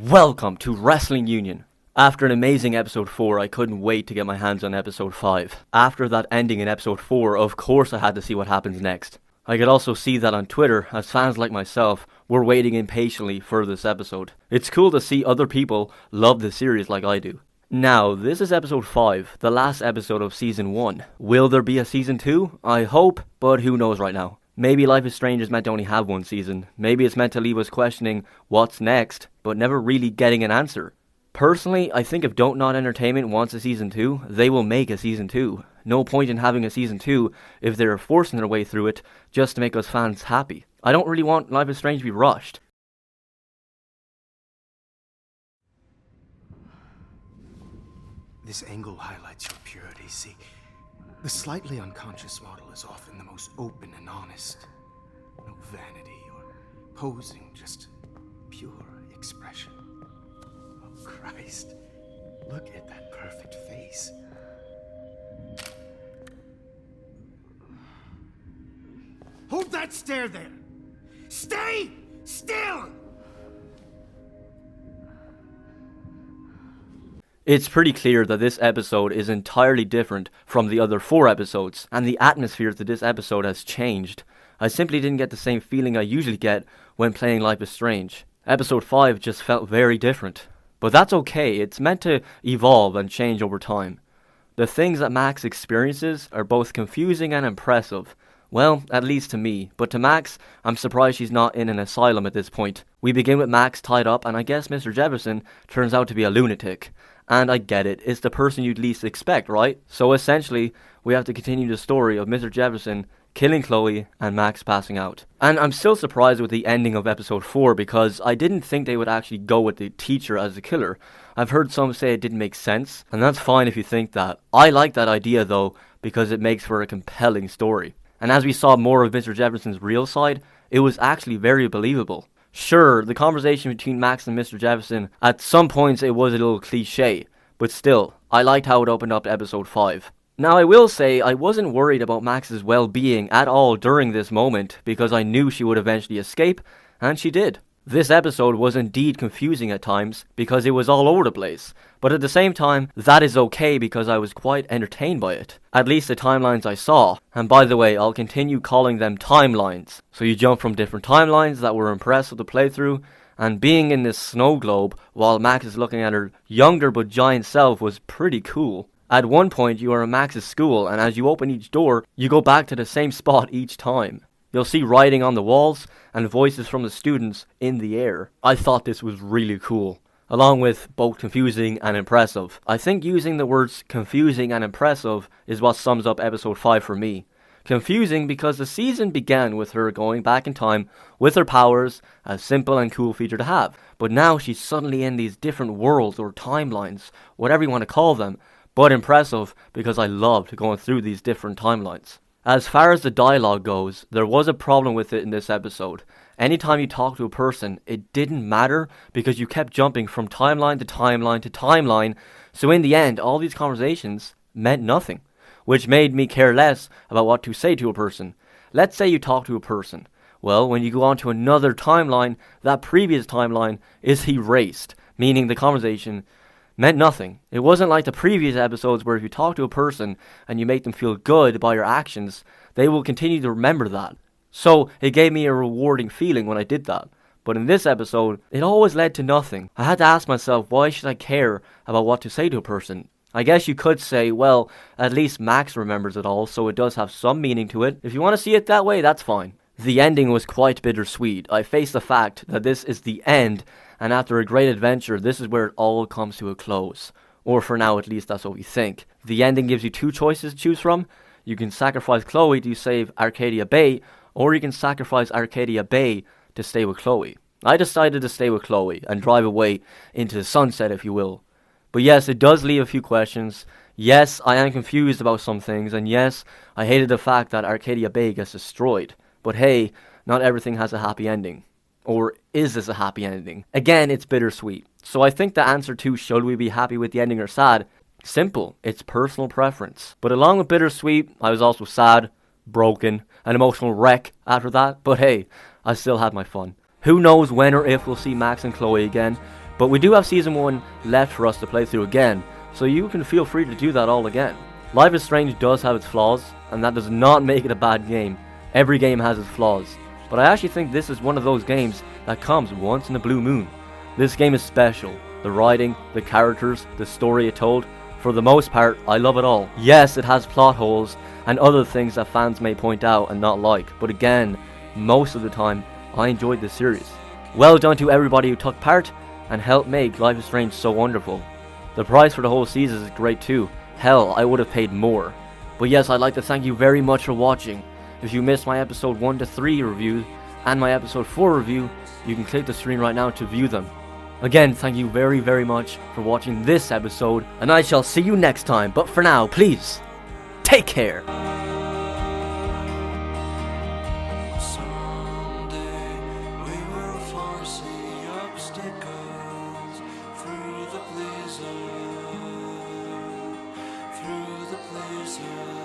Welcome to Wrestling Union. After an amazing episode 4, I couldn't wait to get my hands on episode 5. After that ending in episode 4, of course I had to see what happens next. I could also see that on Twitter, as fans like myself were waiting impatiently for this episode. It's cool to see other people love the series like I do. Now, this is episode 5, the last episode of season 1. Will there be a season 2? I hope, but who knows right now. Maybe Life is Strange is meant to only have one season. Maybe it's meant to leave us questioning what's next, but never really getting an answer. Personally, I think if Don't Nod Entertainment wants a season 2, they will make a season 2. No point in having a season 2 if they're forcing their way through it just to make us fans happy. I don't really want Life is Strange to be rushed. This angle highlights your purity, see? The slightly unconscious model is often the most open and honest. No vanity or posing, just pure expression. Oh, Christ. Look at that perfect face. Hold that stare there! Stay still! It's pretty clear that this episode is entirely different from the other 4 episodes, and the atmosphere to this episode has changed. I simply didn't get the same feeling I usually get when playing Life is Strange. Episode 5 just felt very different. But that's okay, it's meant to evolve and change over time. The things that Max experiences are both confusing and impressive. Well, at least to me, but to Max, I'm surprised she's not in an asylum at this point. We begin with Max tied up, and I guess Mr. Jefferson turns out to be a lunatic. And I get it, it's the person you'd least expect, right? So essentially, we have to continue the story of Mr. Jefferson killing Chloe and Max passing out. And I'm still surprised with the ending of episode 4 because I didn't think they would actually go with the teacher as the killer. I've heard some say it didn't make sense, and that's fine if you think that. I like that idea though, because it makes for a compelling story. And as we saw more of Mr. Jefferson's real side, it was actually very believable. Sure, the conversation between Max and Mr. Jefferson, at some points it was a little cliche, but still, I liked how it opened up to episode 5. Now I will say, I wasn't worried about Max's well-being at all during this moment, because I knew she would eventually escape, and she did. This episode was indeed confusing at times, because it was all over the place, but at the same time, that is okay because I was quite entertained by it. At least the timelines I saw, and by the way, I'll continue calling them timelines. So you jump from different timelines that were impressed with the playthrough, and being in this snow globe while Max is looking at her younger but giant self was pretty cool. At one point, you are in Max's school, and as you open each door, you go back to the same spot each time. You'll see writing on the walls and voices from the students in the air. I thought this was really cool, along with both confusing and impressive. I think using the words confusing and impressive is what sums up episode 5 for me. Confusing because the season began with her going back in time with her powers, a simple and cool feature to have. But now she's suddenly in these different worlds or timelines, whatever you want to call them, but impressive because I loved going through these different timelines. As far as the dialogue goes, there was a problem with it in this episode. Anytime you talk to a person, it didn't matter because you kept jumping from timeline to timeline to timeline, so in the end, all these conversations meant nothing, which made me care less about what to say to a person. Let's say you talk to a person. Well, when you go on to another timeline, that previous timeline is erased, meaning the conversation meant nothing. It wasn't like the previous episodes where if you talk to a person and you make them feel good by your actions, they will continue to remember that. So it gave me a rewarding feeling when I did that. But in this episode, it always led to nothing. I had to ask myself, why should I care about what to say to a person? I guess you could say, well, at least Max remembers it all, so it does have some meaning to it. If you want to see it that way, that's fine. The ending was quite bittersweet. I face the fact that this is the end, and after a great adventure, this is where it all comes to a close. Or for now, at least that's what we think. The ending gives you 2 choices to choose from. You can sacrifice Chloe to save Arcadia Bay, or you can sacrifice Arcadia Bay to stay with Chloe. I decided to stay with Chloe and drive away into the sunset, if you will. But yes, it does leave a few questions. Yes, I am confused about some things, and yes, I hated the fact that Arcadia Bay gets destroyed. But hey, not everything has a happy ending. Or is this a happy ending? Again, it's bittersweet. So I think the answer to should we be happy with the ending or sad? Simple. It's personal preference. But along with bittersweet, I was also sad, broken, an emotional wreck after that. But hey, I still had my fun. Who knows when or if we'll see Max and Chloe again, But we do have Season 1 left for us to play through again, so you can feel free to do that all again. Life is Strange does have its flaws, and that does not make it a bad game. Every game has its flaws, but I actually think this is one of those games that comes once in a blue moon. This game is special. The writing, the characters, the story it told, for the most part, I love it all. Yes, it has plot holes and other things that fans may point out and not like, but again, most of the time, I enjoyed the series. Well done to everybody who took part and helped make Life is Strange so wonderful. The price for the whole season is great too. Hell, I would have paid more. But yes, I'd like to thank you very much for watching. If you missed my episode 1 to 3 review and my episode 4 review, you can click the screen right now to view them. Again, thank you very, very much for watching this episode, and I shall see you next time. But for now, please, take care. Someday we will foresee obstacles through the blizzard, through the blizzard.